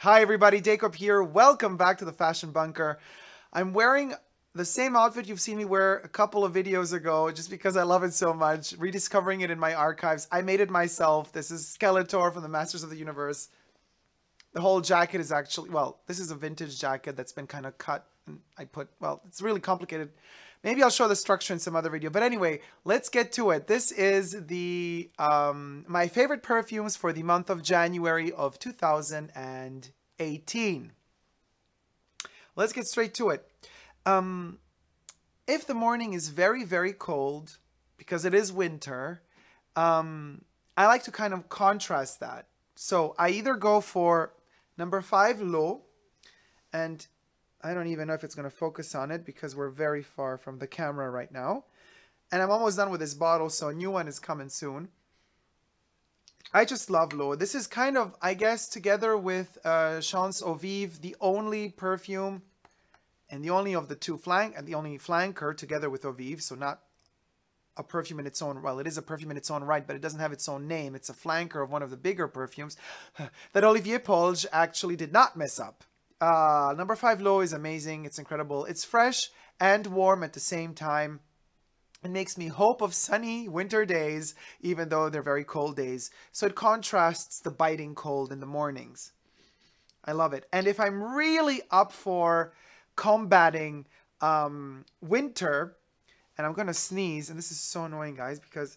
Hi everybody, Dacob here. Welcome back to the Fashion Bunker. I'm wearing the same outfit you've seen me wear a couple of videos ago just because I love it so much. Rediscovering it in my archives. I made it myself. This is Skeletor from the Masters of the Universe. The whole jacket is actually, well, this is a vintage jacket that's been kind of cut. And it's really complicated. Maybe I'll show the structure in some other video. But anyway, let's get to it. This is the my favorite perfumes for the month of January of 2018. Let's get straight to it. If the morning is very, very cold, because it is winter, I like to kind of contrast that. So I either go for number 5 Low, and I don't even know if it's going to focus on it because we're very far from the camera right now. And I'm almost done with this bottle, so a new one is coming soon. I just love Low. This is kind of, I guess, together with Chance Eau Vive, the only perfume and the only of the two the only flanker together with Eau Vive. So not a perfume in its own, well, it is a perfume in its own right, but it doesn't have its own name. It's a flanker of one of the bigger perfumes that Olivier Polge actually did not mess up. Number 5 Low is amazing. It's incredible. It's fresh and warm at the same time. It makes me hope of sunny winter days, even though they're very cold days. So it contrasts the biting cold in the mornings. I love it. And if I'm really up for combating winter, and I'm going to sneeze, and this is so annoying, guys, because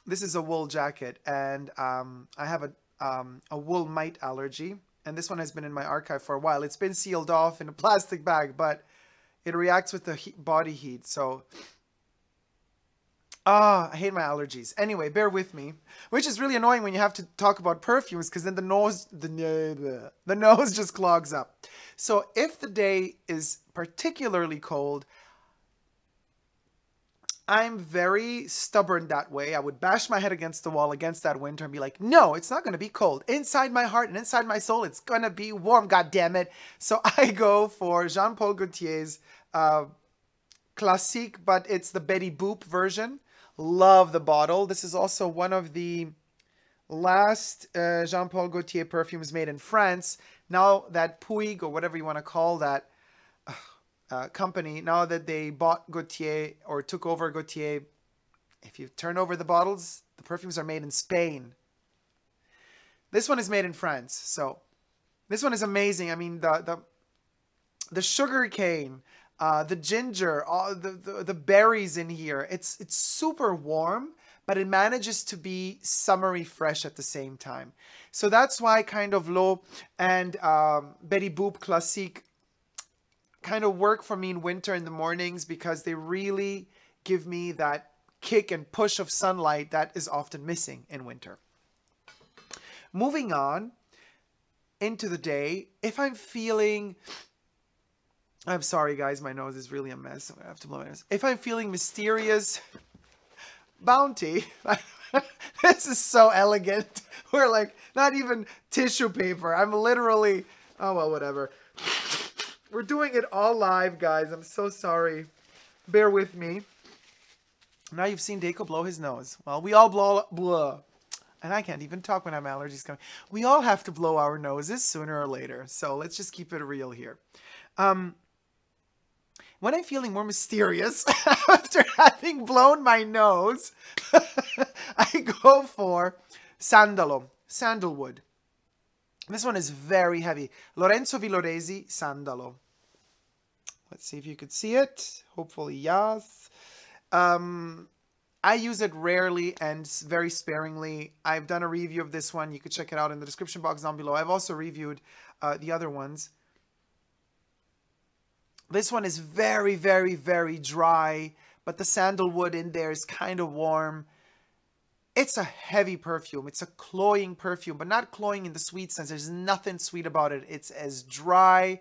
this is a wool jacket, and I have a wool mite allergy. And this one has been in my archive for a while. It's been sealed off in a plastic bag, but it reacts with the body heat. So, I hate my allergies. Anyway, bear with me. Which is really annoying when you have to talk about perfumes, because then the nose just clogs up. So if the day is particularly cold, I'm very stubborn that way. I would bash my head against the wall against that winter and be like, no, it's not going to be cold. Inside my heart and inside my soul, it's going to be warm, God damn it. So I go for Jean Paul Gaultier's Classique, but it's the Betty Boop version. Love the bottle. This is also one of the last Jean Paul Gaultier perfumes made in France. Now that Puig, or whatever you want to call that, company, now that they bought Gaultier or took over Gaultier, if you turn over the bottles, the perfumes are made in Spain. This one is made in France. So this one is amazing. I mean, the sugar cane, the ginger, all the berries in here. It's super warm, but it manages to be summery fresh at the same time. So that's why kind of Low and Betty Boop Classique kind of work for me in winter in the mornings, because they really give me that kick and push of sunlight that is often missing in winter. Moving on into the day, if I'm feeling, I'm sorry guys, my nose is really a mess. I'm gonna have to blow my nose. If I'm feeling mysterious, Bounty. This is so elegant. We're like, not even tissue paper. I'm literally, oh well, whatever. We're doing it all live, guys. I'm so sorry. Bear with me. Now you've seen Dacob blow his nose. Well, we all blow. And I can't even talk when I have allergies coming. We all have to blow our noses sooner or later. So let's just keep it real here. When I'm feeling more mysterious, after having blown my nose, I go for Sandalo, sandalwood. This one is very heavy. Lorenzo Villoresi Sandalo. Let's see if you could see it. Hopefully, yes. I use it rarely and very sparingly. I've done a review of this one. You could check it out in the description box down below. I've also reviewed the other ones. This one is very, very, very dry, but the sandalwood in there is kind of warm. It's a heavy perfume. It's a cloying perfume, but not cloying in the sweet sense. There's nothing sweet about it. It's as dry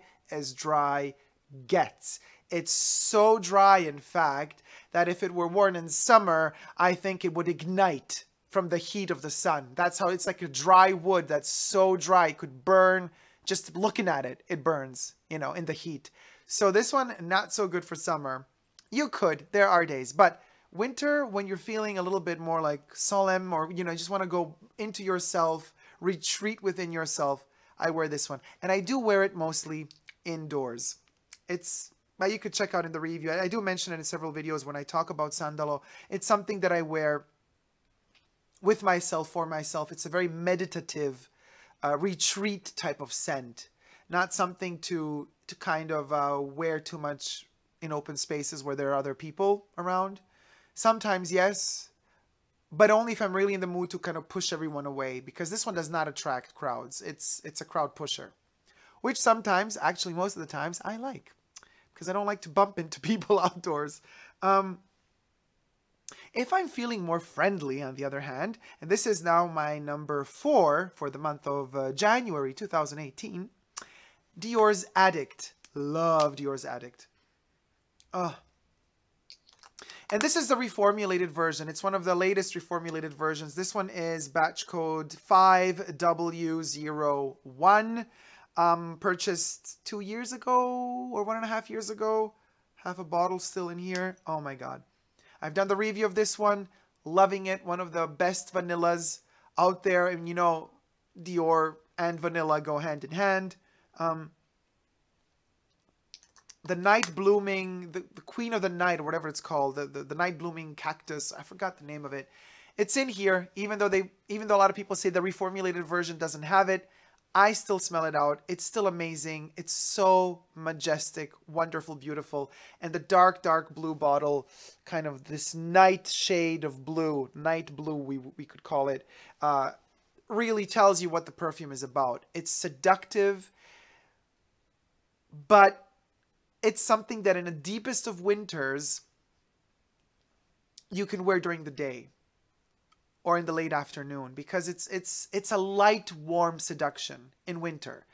gets. It's so dry, in fact, that if it were worn in summer, I think it would ignite from the heat of the sun. That's how it's like a dry wood that's so dry it could burn. Just looking at it, it burns, you know, in the heat. So this one, not so good for summer. You could. There are days. But winter, when you're feeling a little bit more like solemn, or, you know, just want to go into yourself, retreat within yourself, I wear this one. And I do wear it mostly indoors. But you could check out in the review. I do mention it in several videos when I talk about Sandalo. It's something that I wear with myself, for myself. It's a very meditative retreat type of scent. Not something to kind of wear too much in open spaces where there are other people around. Sometimes, yes, but only if I'm really in the mood to kind of push everyone away, because this one does not attract crowds. It's a crowd pusher, which sometimes, actually most of the times, I like, because I don't like to bump into people outdoors. If I'm feeling more friendly, on the other hand, and this is now my number 4 for the month of January 2018, Dior's Addict. Love Dior's Addict. Oh. And this is the reformulated version. It's one of the latest reformulated versions. This one is batch code 5W01. Purchased 2 years ago or 1.5 years ago. Half a bottle still in here. Oh my God. I've done the review of this one. Loving it. One of the best vanillas out there. And you know, Dior and vanilla go hand in hand. The night blooming, the queen of the night, or whatever it's called, the night blooming cactus. I forgot the name of it. It's in here, even though a lot of people say the reformulated version doesn't have it. I still smell it out. It's still amazing. It's so majestic, wonderful, beautiful. And the dark, dark blue bottle, kind of this night shade of blue, night blue we could call it, really tells you what the perfume is about. It's seductive, but it's something that in the deepest of winters, you can wear during the day or in the late afternoon, because it's a light, warm seduction in winter.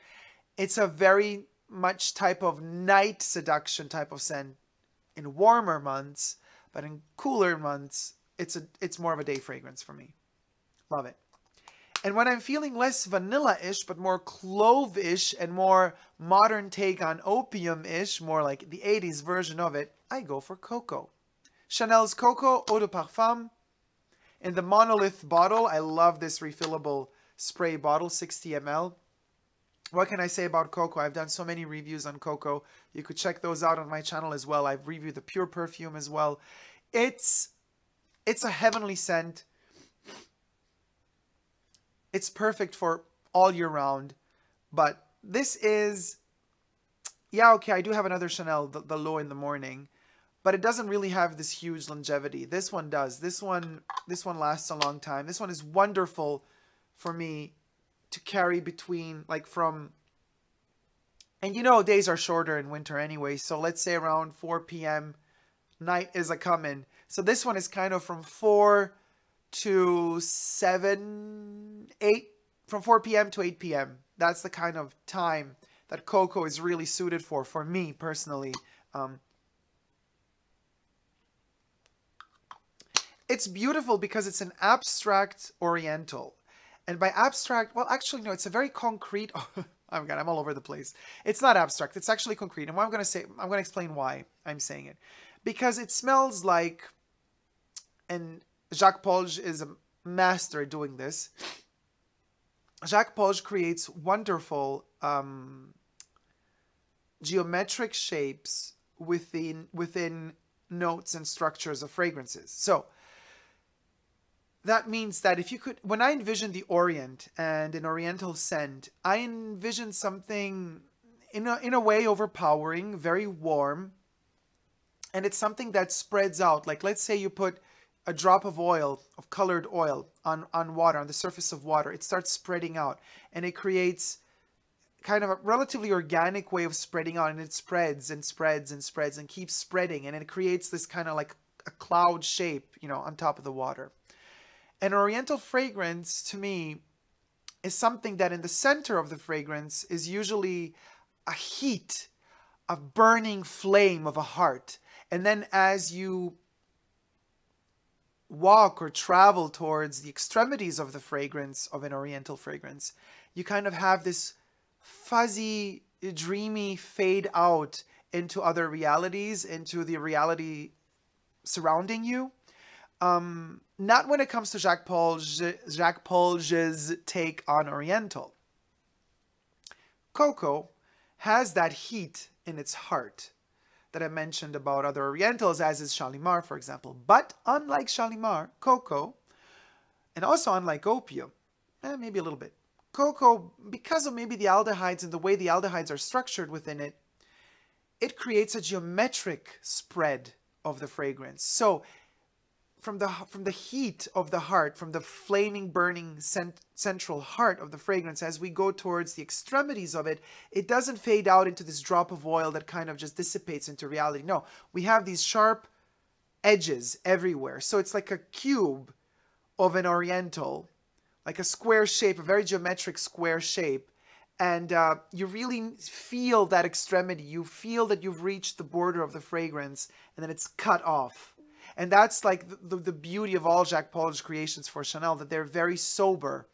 It's a very much type of night seduction type of scent in warmer months, but in cooler months, it's more of a day fragrance for me. Love it. And when I'm feeling less vanilla-ish, but more clove-ish and more modern take on opium-ish, more like the 80s version of it, I go for COCO. Chanel's COCO Eau de Parfum in the monolith bottle. I love this refillable spray bottle, 60 ml. What can I say about COCO? I've done so many reviews on COCO. You could check those out on my channel as well. I've reviewed the pure perfume as well. It's a heavenly scent. It's perfect for all year round. But this is, yeah, okay, I do have another Chanel, the Low in the Morning. But it doesn't really have this huge longevity. This one does. This one lasts a long time. This one is wonderful for me to carry between, like from, and you know days are shorter in winter anyway. So let's say around 4 p.m. night is a coming. So this one is kind of from 4 to 7, 8, from 4 p.m. to 8 p.m. That's the kind of time that COCO is really suited for me personally. It's beautiful because it's an abstract oriental. And by abstract, well, actually, no, it's a very concrete. Oh, I'm all over the place. It's not abstract. It's actually concrete. And what I'm going to say, I'm going to explain why I'm saying it. Because it smells like, and Jacques Polge is a master at doing this. Jacques Polge creates wonderful geometric shapes within notes and structures of fragrances. So that means that if you could, when I envision the Orient and an Oriental scent, I envision something in a way overpowering, very warm, and it's something that spreads out. Like let's say you put a drop of oil, of colored oil on water, on the surface of water, it starts spreading out and it creates kind of a relatively organic way of spreading out, and it spreads and spreads and spreads and keeps spreading, and it creates this kind of like a cloud shape, you know, on top of the water. An Oriental fragrance, to me, is something that in the center of the fragrance is usually a heat, a burning flame of a heart. And then as you walk or travel towards the extremities of the fragrance, of an Oriental fragrance, you kind of have this fuzzy, dreamy fade out into other realities, into the reality surrounding you. Not when it comes to Jacques Polge's take on Oriental. COCO has that heat in its heart that I mentioned about other Orientals, as is Shalimar, for example. But unlike Shalimar, COCO, and also unlike opium, maybe a little bit, COCO, because of maybe the aldehydes and the way the aldehydes are structured within it, it creates a geometric spread of the fragrance. So from the heat of the heart, from the flaming, burning central heart of the fragrance, as we go towards the extremities of it, it doesn't fade out into this drop of oil that kind of just dissipates into reality. No, we have these sharp edges everywhere. So it's like a cube of an Oriental, like a square shape, a very geometric square shape. And you really feel that extremity. You feel that you've reached the border of the fragrance and then it's cut off. And that's like the beauty of all Jacques Paul's creations for Chanel, that they're very sober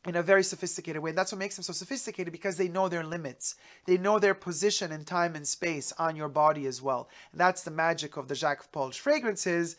in a very sophisticated way. And that's what makes them so sophisticated, because they know their limits. They know their position in time and space on your body as well. And that's the magic of the Jacques Paul's fragrances,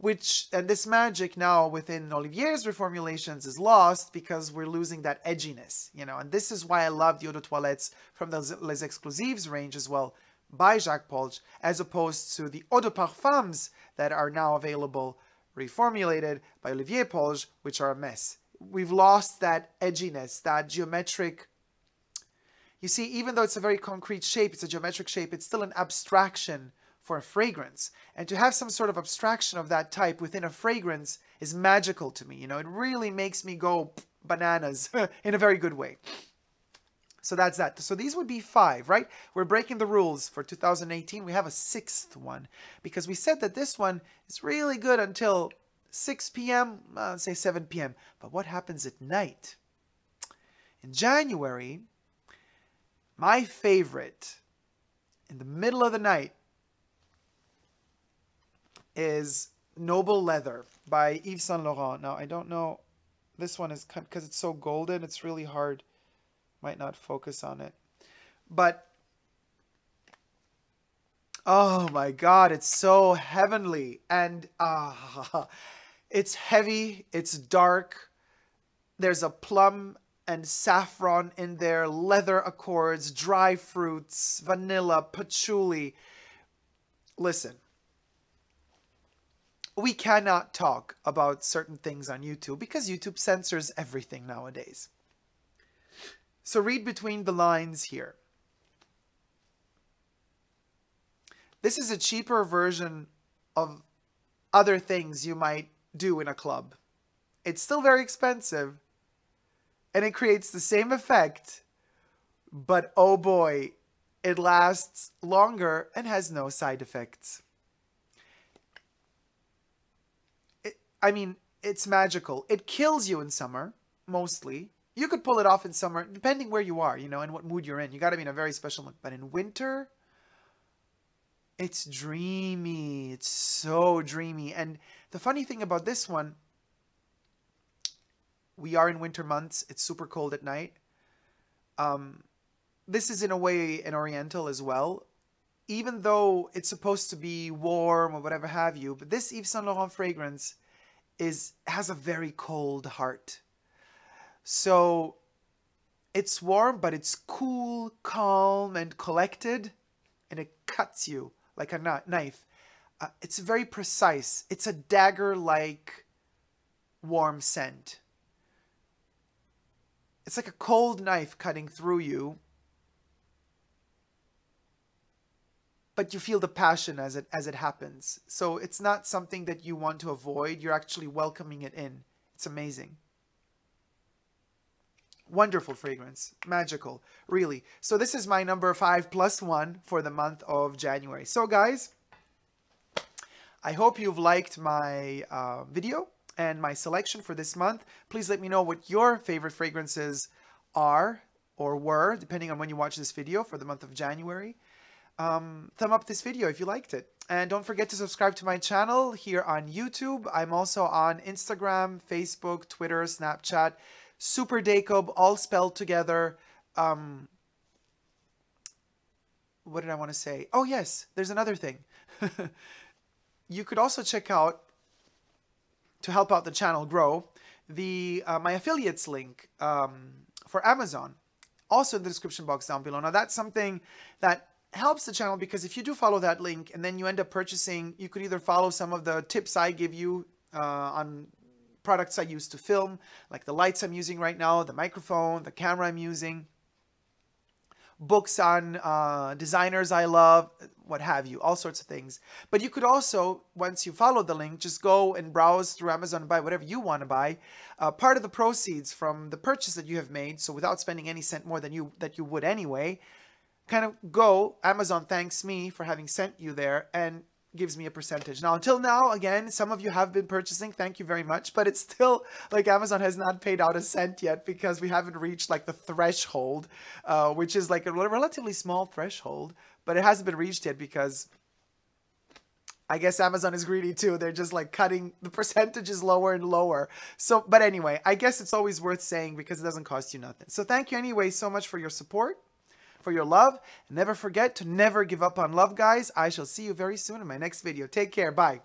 and this magic now within Olivier's reformulations is lost because we're losing that edginess, you know. And this is why I love the Eau de Toilettes from the Les Exclusives range as well, by Jacques Paul, as opposed to the Eau de Parfums that are now available reformulated by Olivier Paul, which are a mess. We've lost that edginess, that geometric. You see, even though it's a very concrete shape, it's a geometric shape, it's still an abstraction for a fragrance. And to have some sort of abstraction of that type within a fragrance is magical to me. You know, it really makes me go bananas in a very good way. So that's that. So these would be 5, right? We're breaking the rules for 2018. We have a 6th one because we said that this one is really good until 6 p.m., say 7 p.m. But what happens at night? In January, my favorite in the middle of the night is Noble Leather by Yves Saint Laurent. Now, I don't know. This one is, because it's so golden, it's really hard. Might not focus on it. But, oh my God, it's so heavenly. And it's heavy, it's dark. There's a plum and saffron in there, leather accords, dry fruits, vanilla, patchouli. Listen, we cannot talk about certain things on YouTube because YouTube censors everything nowadays. So read between the lines here. This is a cheaper version of other things you might do in a club. It's still very expensive and it creates the same effect, but oh boy, it lasts longer and has no side effects. I mean, it's magical. It kills you in summer, mostly. You could pull it off in summer, depending where you are, you know, and what mood you're in. You got to be in a very special mood. But in winter, it's dreamy. It's so dreamy. And the funny thing about this one, we are in winter months. It's super cold at night. This is in a way an Oriental as well. Even though it's supposed to be warm or whatever have you. But this Yves Saint Laurent fragrance has a very cold heart. So it's warm, but it's cool, calm, and collected, and it cuts you like a knife. It's very precise. It's a dagger-like warm scent. It's like a cold knife cutting through you, but you feel the passion as it happens. So it's not something that you want to avoid. You're actually welcoming it in. It's amazing. Wonderful fragrance. Magical. Really. So this is my number 5+1 for the month of January. So guys, I hope you've liked my video and my selection for this month. Please let me know what your favorite fragrances are or were, depending on when you watch this video for the month of January. Thumb up this video if you liked it. And don't forget to subscribe to my channel here on YouTube. I'm also on Instagram, Facebook, Twitter, Snapchat. Super Dacob, all spelled together. What did I want to say? Oh yes, there's another thing. You could also check out, to help out the channel grow, my affiliates link for Amazon. also in the description box down below. Now that's something that helps the channel, because if you do follow that link and then you end up purchasing, you could either follow some of the tips I give you on products I use to film, like the lights I'm using right now, the microphone, the camera I'm using, books on designers I love, what have you, all sorts of things. But you could also, once you follow the link, just go and browse through Amazon and buy whatever you want to buy. Part of the proceeds from the purchase that you have made, so without spending any cent more than you would anyway, kind of go, Amazon thanks me for having sent you there and gives me a percentage. Now, until now, again, some of you have been purchasing, thank you very much, but it's still like Amazon has not paid out a cent yet, because we haven't reached like the threshold, which is like a relatively small threshold, but it hasn't been reached yet because I guess Amazon is greedy too. They're just like cutting the percentages lower and lower. So, but anyway, I guess it's always worth saying because it doesn't cost you nothing. So thank you anyway so much for your support, for your love. And never forget to never give up on love, guys. I shall see you very soon in my next video. Take care. Bye.